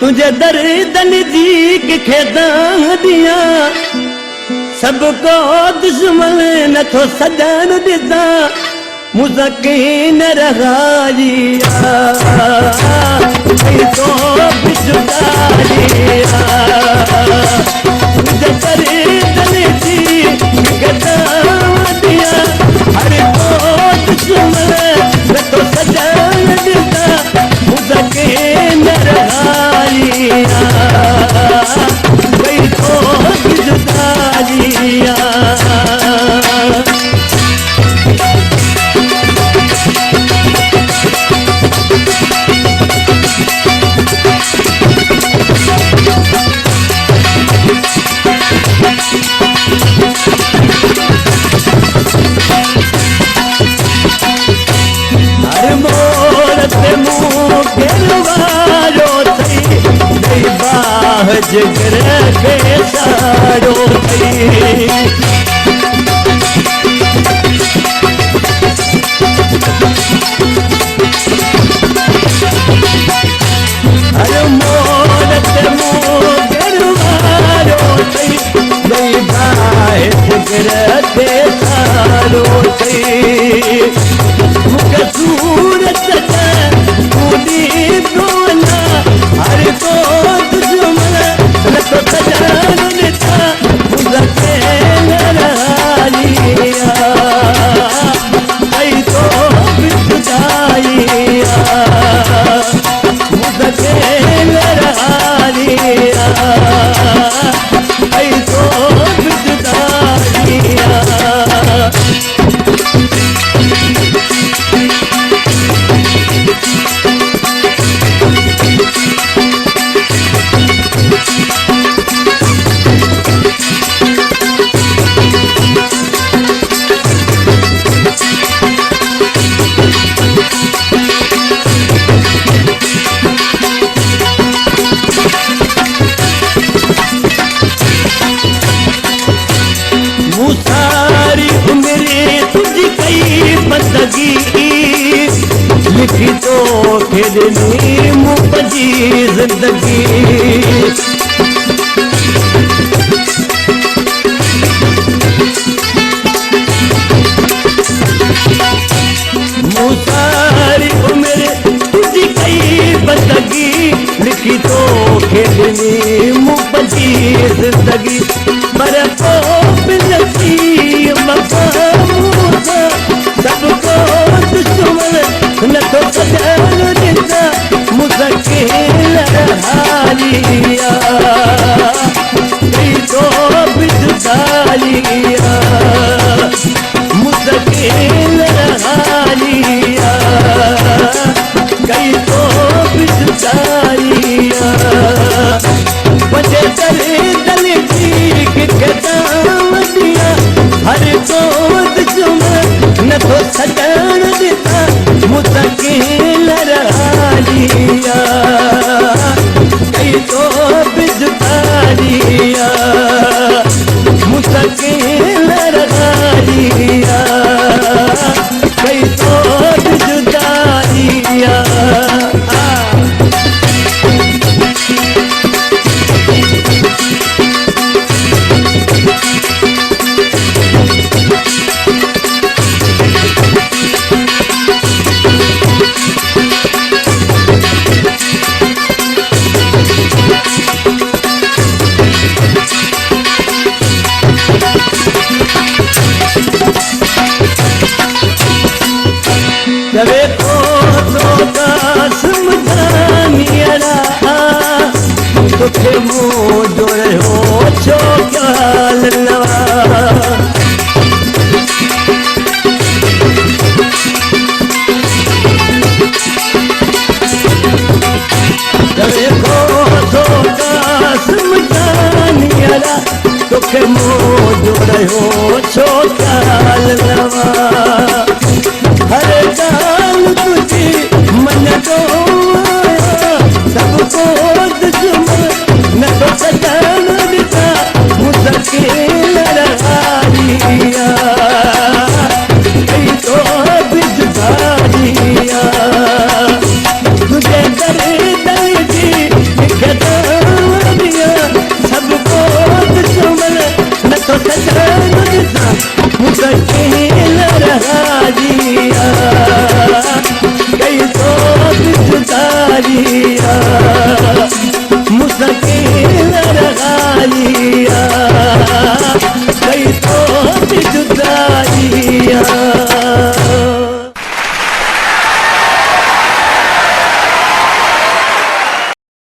तुझे दर्दन जी के खेदां दिया सबको दुश्मन न तो सजन दिता मुसकीन रहाजिया तो बिजुदारिया तुझे दर्दन जी के खेदां दिया हर को दुश्मन न तो सजन दिता मुसकीन रहाजिया तो बिजुदारिया हर मोर ते मुँह गिरवारो थई दई बाह जिगर के सारो थई हर मोर ते मुँह गिरवारो थई दई बाह जिगर के सारो थई मुझे सूरत पूरी दोना हर को दुश्मन न तो सजान देता मुझे लड़ाइया कई तो बिजुदारिया मुझे लड़ाइया कई तो बिजुदारिया सारी उम्र तुझी कई बंदगी लिखी तो खेदनी मुझी जिंदगी सारी उम्र तुझी कई बंदगी लिखी तो खेदनी मुझी जिंदगी पर को बिलती मफामुदा सबको दुश्मन न तो सजान देता मुसकीन रहालिया कई तो बिजुदारिया मुसकीन रहालिया कई तो बिजुदारिया बजे दल जी के दाम दिया हर को दुश्मन न तो सजान देता मुसकीन रहालिया कई तो बिजुदारिया मुसकीन रहालिया कई तो बिजुदारिया जबे तो दास मुझानियरा तुझे मुँह जोड़े हो चौकाल नवा जबे तो दास मुझानियरा तुझे